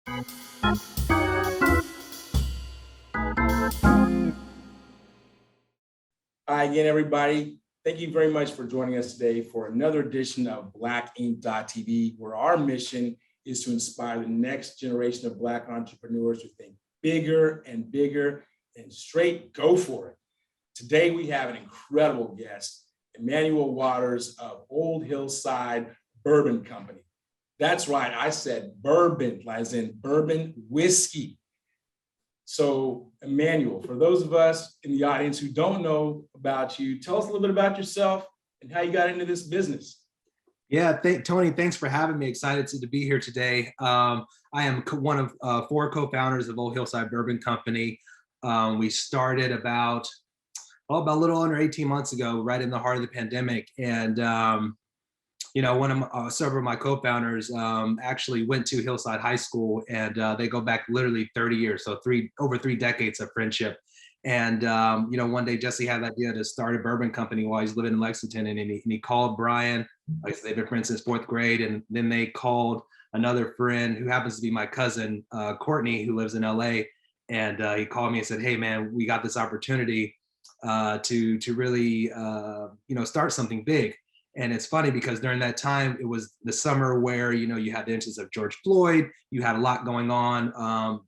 Hi again, everybody. Thank you very much for joining us today for another edition of BlackInc.tv, where our mission is to inspire the next generation of Black entrepreneurs to think bigger and bigger and straight go for it. Today, we have an incredible guest, Emmanuel Waters of Old Hillside Bourbon Company. That's right, I said bourbon, as in bourbon whiskey. So, Emmanuel, for those of us in the audience who don't know about you, tell us a little bit about yourself and how you got into this business. Yeah, Tony, thanks for having me. Excited to be here today. I am one of four co-founders of Old Hillside Bourbon Company. We started about a little under 18 months ago, right in the heart of the pandemic. And several of my co-founders actually went to Hillside High School, and they go back literally 30 years, so over three decades of friendship. And one day Jesse had the idea to start a bourbon company while he's living in Lexington, and he called Brian. Like I said, they've been friends since fourth grade, and then they called another friend who happens to be my cousin, Courtney, who lives in LA, and he called me and said, "Hey, man, we got this opportunity to really start something big." And it's funny because during that time, it was the summer where, you had the instance of George Floyd, you had a lot going on,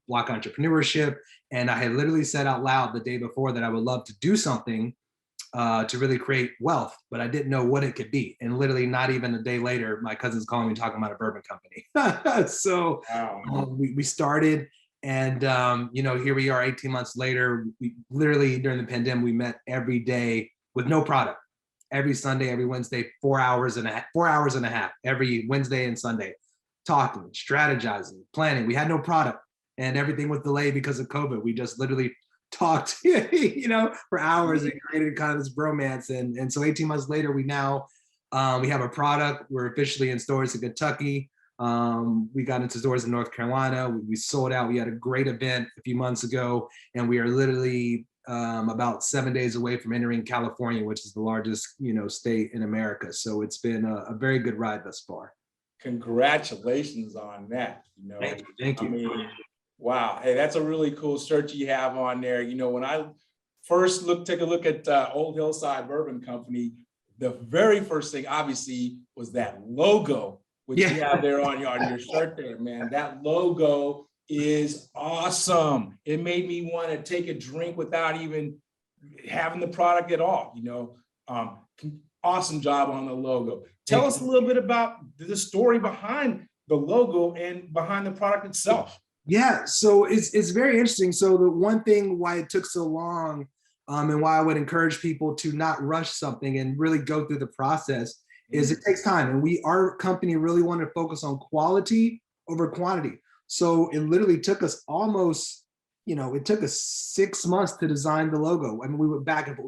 Black entrepreneurship. And I had literally said out loud the day before that I would love to do something to really create wealth, but I didn't know what it could be. And literally not even a day later, my cousin's calling me talking about a bourbon company. So wow. We started, and here we are 18 months later. We literally, during the pandemic, we met every day with no product. Every Sunday, every Wednesday, 4 hours and a half, every Wednesday and Sunday, talking, strategizing, planning. We had no product, and everything was delayed because of COVID. We just literally talked, for hours and created kind of this bromance. And so 18 months later, we have a product. We're officially in stores in Kentucky. We got into stores in North Carolina. We sold out. We had a great event a few months ago, and we are literally about 7 days away from entering California, which is the largest, state in America. So it's been a very good ride thus far. Congratulations on that. Thank you. I mean, wow. Hey, that's a really cool shirt you have on there. When I first take a look at Old Hillside Bourbon Company, the very first thing, obviously, was that logo, which you have there on your shirt there, man. That logo is awesome. It made me want to take a drink without even having the product at all. Awesome job on the logo. Tell us a little bit about the story behind the logo and behind the product itself. Yeah, so it's very interesting. So the one thing why it took so long, and why I would encourage people to not rush something and really go through the process, is it takes time. And our company really wanted to focus on quality over quantity. So it literally took us almost, it took us 6 months to design the logo. I mean, we went back and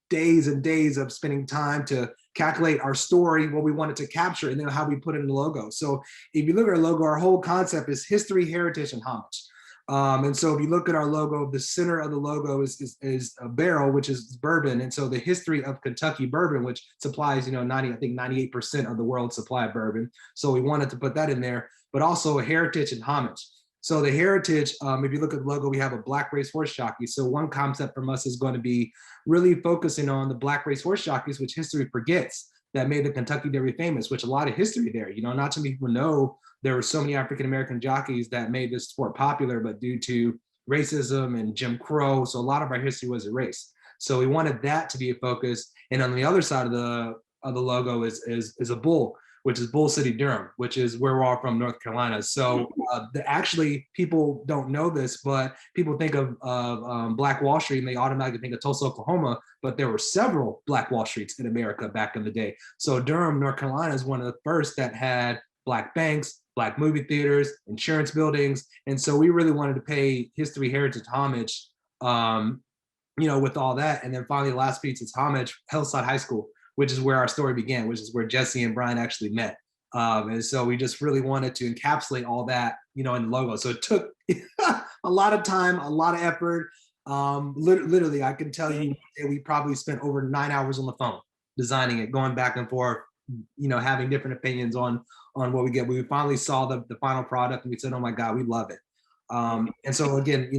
days and days of spending time to calculate our story, what we wanted to capture, and then how we put it in the logo. So if you look at our logo, our whole concept is history, heritage, and homage. And so if you look at our logo, the center of the logo is a barrel, which is bourbon. And so the history of Kentucky bourbon, which supplies, 98% of the world's supply of bourbon. So we wanted to put that in there, but also a heritage and homage. So the heritage, if you look at the logo, we have a Black race horse jockey. So one concept from us is going to be really focusing on the Black race horse jockeys, which history forgets, that made the Kentucky Derby famous, which a lot of history there. Not too many people know there were so many African-American jockeys that made this sport popular, but due to racism and Jim Crow, so a lot of our history was erased. So we wanted that to be a focus. And on the other side of the logo is a bull, which is Bull City, Durham, which is where we're all from, North Carolina. So actually, people don't know this, but people think of Black Wall Street and they automatically think of Tulsa, Oklahoma, but there were several Black Wall Streets in America back in the day. So Durham, North Carolina is one of the first that had Black banks, Black movie theaters, insurance buildings. And so we really wanted to pay history, heritage, homage, with all that. And then finally, the last piece is homage, Hillside High School, which is where our story began, which is where Jesse and Brian actually met. And so we just really wanted to encapsulate all that, in the logo. So it took a lot of time, a lot of effort. Literally, I can tell you, we probably spent over 9 hours on the phone designing it, going back and forth, having different opinions on on what we get. We finally saw the final product and we said, oh my God, we love it. And so again,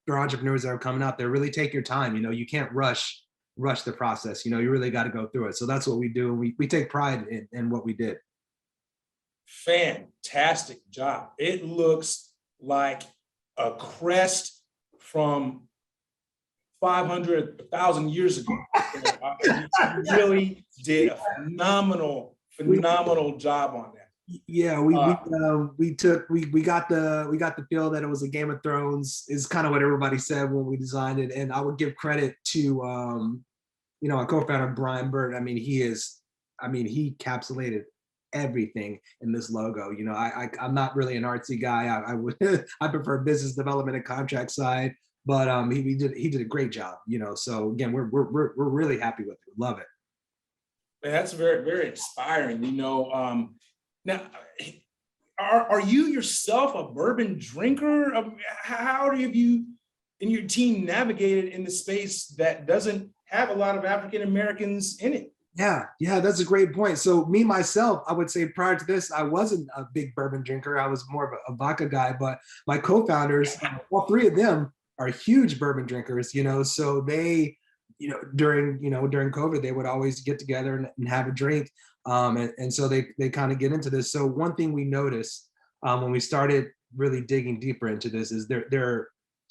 for entrepreneurs that are coming out there, really take your time. You can't rush the process. You really got to go through it. So that's what we do. And we take pride in what we did. Fantastic job. It looks like a crest from 500, 1,000 years ago. You really did a phenomenal job on that. Yeah, we got the feel that it was a Game of Thrones is kind of what everybody said when we designed it. And I would give credit to our co-founder Brian Bird. He encapsulated everything in this logo. I'm not really an artsy guy. I would I prefer business development and contract side, but he did a great job. So again, we're really happy with it. Love it. Man, that's very, very inspiring. Now, are you yourself a bourbon drinker? How have you and your team navigated in the space that doesn't have a lot of African Americans in it? Yeah, that's a great point. So me, myself, I would say prior to this, I wasn't a big bourbon drinker. I was more of a vodka guy, but my co-founders, all three of them are huge bourbon drinkers, so they, during COVID, they would always get together and have a drink. And so they kind of get into this. So one thing we noticed when we started really digging deeper into this is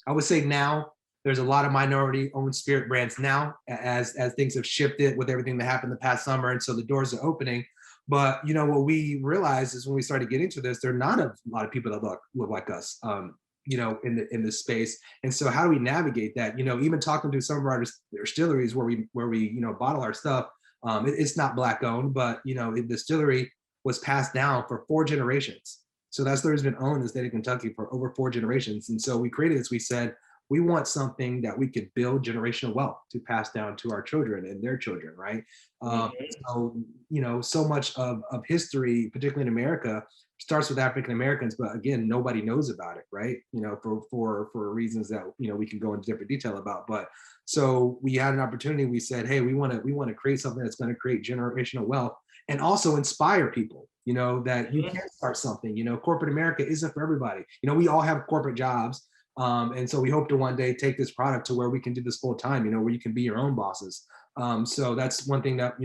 I would say now, there's a lot of minority-owned spirit brands now, as things have shifted with everything that happened the past summer, and so the doors are opening. But what we realized is when we started getting to this, there are not a lot of people that look like us, in this space. And so how do we navigate that? Even talking to some of our distilleries where we bottle our stuff, it's not Black-owned, but the distillery was passed down for 4 generations. So that story's been owned in the state of Kentucky for over 4 generations. And so we created this. We said, we want something that we could build generational wealth to pass down to our children and their children, right? So much of history, particularly in America, starts with African Americans, but again, nobody knows about it, right? For reasons that we can go into different detail about. But so we had an opportunity. We said, hey, we want to create something that's going to create generational wealth and also inspire people. That you can start something. Corporate America isn't for everybody. We all have corporate jobs. And so we hope to one day take this product to where we can do this full time, where you can be your own bosses. So that's one thing that,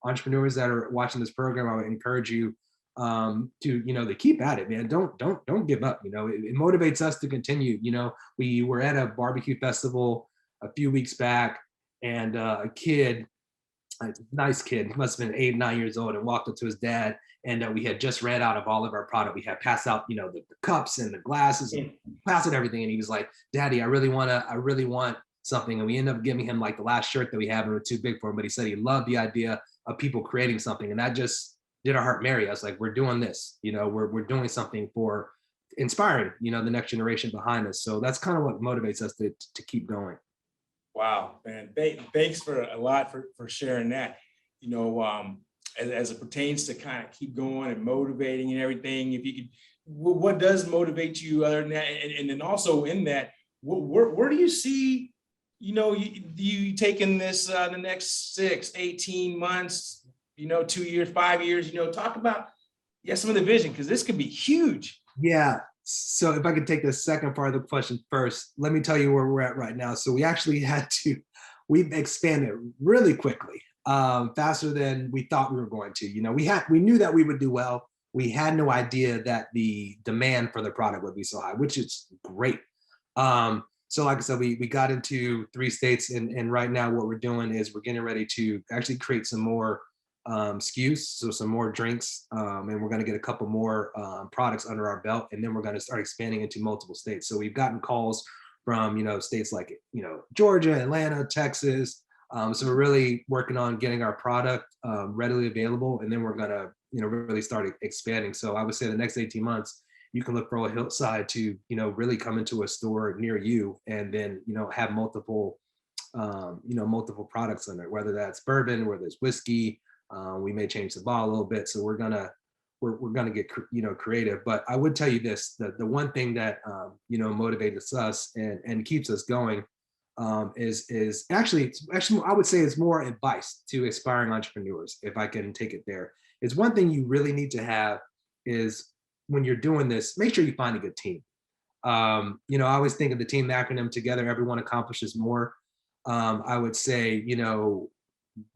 entrepreneurs that are watching this program, I would encourage you to keep at it, man. Don't give up. It motivates us to continue. We were at a barbecue festival a few weeks back, and a kid, a nice kid, he must have been 8, 9 years old, and walked up to his dad. And we had just ran out of all of our product. We had passed out, the cups and the glasses and passed out everything. And he was like, Daddy, I really want something. And we ended up giving him like the last shirt that we have, and it was too big for him. But he said he loved the idea of people creating something. And that just did our heart merry. I was like, we're doing this, we're doing something for inspiring, the next generation behind us. So that's kind of what motivates us to keep going. Wow, man. Thanks for a lot for sharing that. As it pertains to kind of keep going and motivating and everything, if you could, what does motivate you other than that? And then also in that, where do you see, you taking this the next 6, 18 months, 2 years, 5 years, talk about, some of the vision, because this could be huge. Yeah. So if I could take the second part of the question first, let me tell you where we're at right now. So we actually we've expanded really quickly. Faster than we thought we were going to. We knew that we would do well. We had no idea that the demand for the product would be so high, which is great. So like I said, we got into 3 states, and right now what we're doing is we're getting ready to actually create some more SKUs, so some more drinks, and we're going to get a couple more products under our belt, and then we're going to start expanding into multiple states. So we've gotten calls from states like Georgia, Atlanta, Texas. So we're really working on getting our product readily available, and then we're gonna really start expanding. So I would say the next 18 months, you can look for a Hillside to really come into a store near you, and then have multiple multiple products in it, whether that's bourbon, whether it's whiskey. We may change the bottle a little bit, so we're gonna get creative. But I would tell you this: the one thing that motivates us and keeps us going is actually I would say it's more advice to aspiring entrepreneurs, if I can take it there. It's one thing you really need to have is when you're doing this, make sure you find a good team. You know, I always think of the team acronym together, everyone accomplishes more. I would say, you know,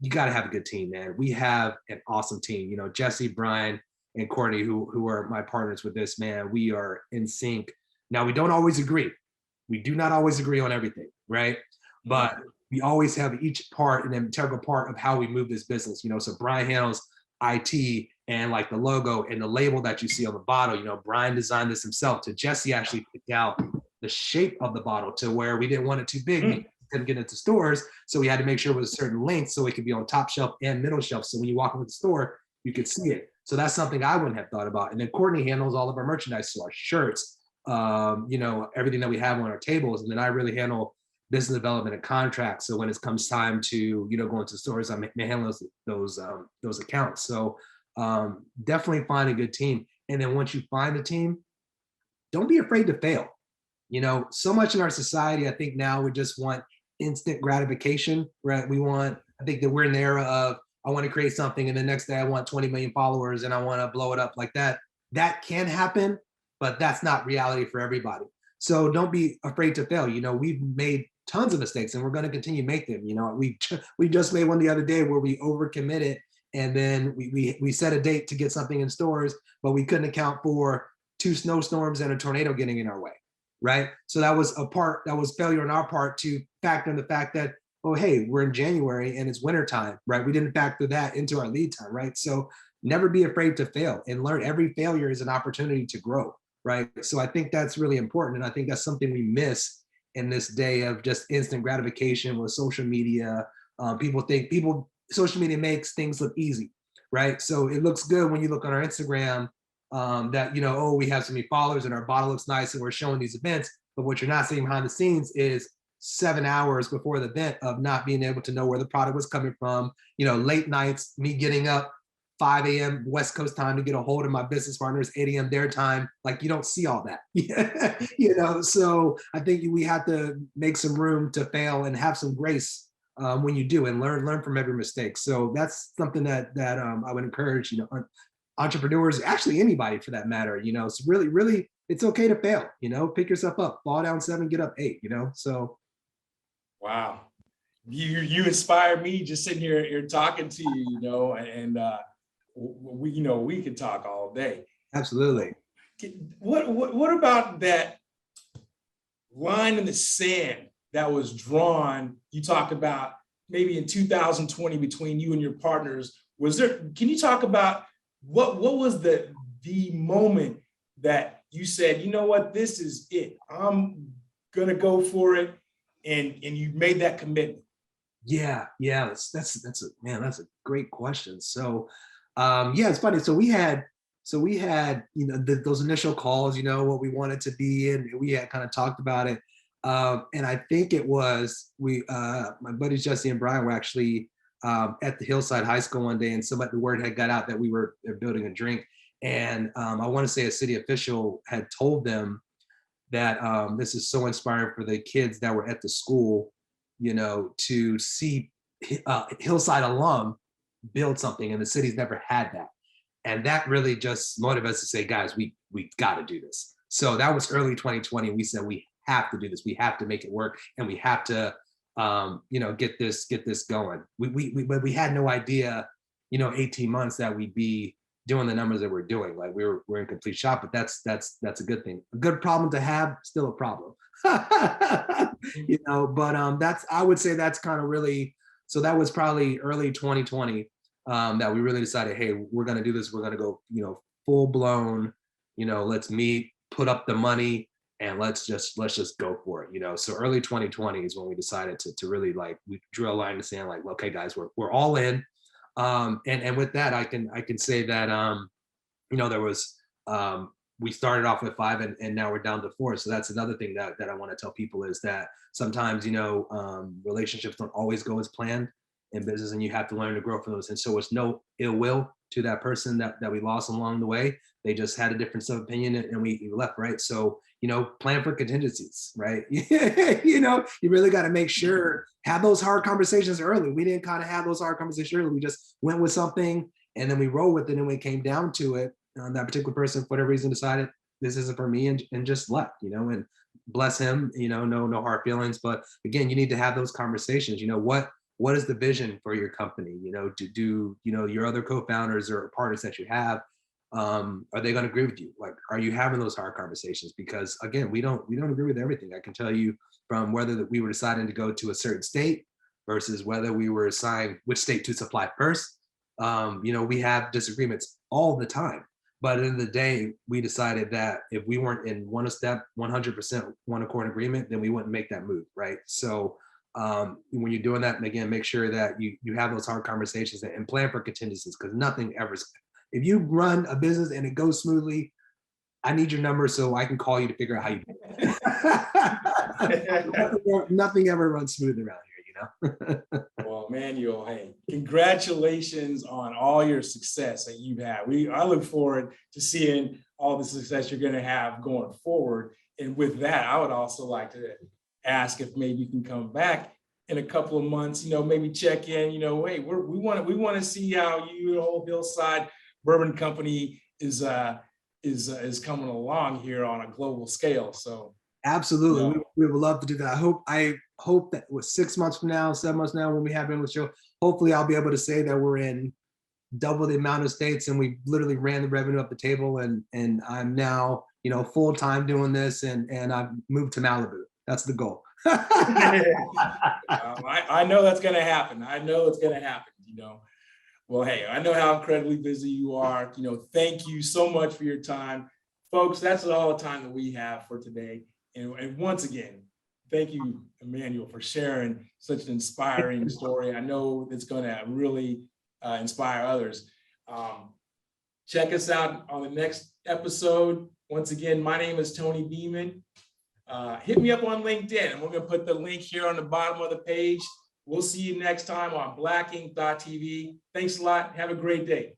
you got to have a good team, man. We have an awesome team. You know, Jesse, Brian, and Courtney, who are my partners with this, man. We are in sync. Now, we don't always agree. We do not always agree on everything, right? But we always have each part an integral part of how we move this business. You know, so Brian handles IT and like the logo and the label that you see on the bottle. You know, Brian designed this himself. To Jesse actually picked out the shape of the bottle to where we didn't want it too big. We couldn't get into stores, so we had to make sure it was a certain length so it could be on top shelf and middle shelf. So when you walk into the store, you could see it. So that's something I wouldn't have thought about. And then Courtney handles all of our merchandise, so our shirts, you know, everything that we have on our tables. And then I really handle business development and contracts. So when it comes time to, you know, go into stores, I may handle those accounts. So definitely find a good team. And then once you find a team, don't be afraid to fail. You know, so much in our society, I think now we just want instant gratification, right? I think that we're in the era of, I want to create something and the next day I want 20 million followers and I want to blow it up like that. That can happen, but that's not reality for everybody. So don't be afraid to fail. You know, we've made tons of mistakes and we're going to continue to make them. You know, we just made one the other day where we overcommitted and then we set a date to get something in stores, but we couldn't account for 2 snowstorms and a tornado getting in our way, right? So that was failure on our part to factor in the fact that, oh, hey, we're in January and it's winter time, right? We didn't factor that into our lead time, right? So never be afraid to fail and learn. Every failure is an opportunity to grow, right? So I think that's really important. And I think that's something we miss in this day of just instant gratification with social media. Social media makes things look easy, right? So it looks good when you look on our Instagram that, you know, oh, we have so many followers and our bottle looks nice and we're showing these events. But what you're not seeing behind the scenes is 7 hours before the event of not being able to know where the product was coming from, you know, late nights, me getting up 5 a.m. West Coast time to get a hold of my business partners, 8 a.m. their time. Like, you don't see all that, you know? So I think we have to make some room to fail and have some grace when you do and learn from every mistake. So that's something that I would encourage, you know, entrepreneurs, actually anybody for that matter, you know, it's really, it's okay to fail, you know, pick yourself up, fall down 7, get up 8, you know, so. Wow. You inspire me just sitting here talking to you, you know, and we could talk all day. Absolutely. What about that line in the sand that was drawn? You talked about maybe in 2020 between you and your partners. Can you talk about what was the moment that you said, you know what, this is it, I'm gonna go for it, and you made that commitment? Yeah, that's a great question. So yeah, it's funny. So we had, you know, those initial calls, you know, what we wanted to be, and we had kind of talked about it. And I think it was my buddies Jesse and Brian were actually at the Hillside High School one day, and the word had got out that we were building a drink. And I want to say a city official had told them that this is so inspiring for the kids that were at the school, you know, to see Hillside alum build something, and the city's never had that. And that really just motivated us to say, guys, we got to do this. So that was early 2020. We said, we have to do this. We have to make it work, and we have to, you know, get this going. But we had no idea, you know, 18 months that we'd be doing the numbers that we're doing. Like we're in complete shock, but that's a good thing. A good problem to have, still a problem. You know, but I would say that's kind of really, so that was probably early 2020 that we really decided, hey, we're going to do this. We're going to go, you know, full blown, you know, let's meet, put up the money, and let's just go for it, you know. So early 2020 is when we decided to really, like, we drew a line in the sand, like, okay, guys, we're all in. And with that, I can say that, you know, there was, we started off with 5 and now we're down to 4. So that's another thing that I want to tell people is that sometimes, you know, relationships don't always go as planned in business, and you have to learn to grow from those. And so it's no ill will to that person that we lost along the way. They just had a difference of opinion and we left, right? So, you know, plan for contingencies, right? You know, you really got to make sure, have those hard conversations early. We didn't kind of have those hard conversations early. We just went with something and then we rolled with it, and when it came down to it, that particular person, for whatever reason, decided this isn't for me and just left, and bless him, no hard feelings. But again, you need to have those conversations. What is the vision for your company? Do your other co-founders or partners that you have, are they going to agree with you? Like, are you having those hard conversations? Because again, we don't agree with everything. I can tell you from whether that we were deciding to go to a certain state versus whether we were assigned which state to supply first. We have disagreements all the time. But at the end of the day, we decided that if we weren't in 100% one accord agreement, then we wouldn't make that move, right? So when you're doing that, and again, make sure that you have those hard conversations and plan for contingencies, because nothing ever. If you run a business and it goes smoothly, I need your number so I can call you to figure out how you do it. Nothing ever runs smooth around here, Well, Emmanuel, hey, congratulations on all your success that you've had. I look forward to seeing all the success you're going to have going forward. And with that, I would also like to ask if maybe you can come back in a couple of months, maybe check in, hey, we want to see how the whole Hillside Bourbon Company is coming along here on a global scale. So absolutely, we would love to do that. I hope that with 6 months from now, 7 months from now, when we have him on the show, hopefully I'll be able to say that we're in double the amount of states and we literally ran the revenue up the table, and I'm now full time doing this, and I've moved to Malibu. That's the goal. I know that's going to happen. I know it's going to happen. Well, hey, I know how incredibly busy you are. Thank you so much for your time. Folks, that's all the time that we have for today. And once again, thank you, Emmanuel, for sharing such an inspiring story. I know it's going to really inspire others. Check us out on the next episode. Once again, my name is Tony Beaman. Hit me up on LinkedIn, and we're going to put the link here on the bottom of the page. We'll see you next time on blacking.tv. Thanks a lot. Have a great day.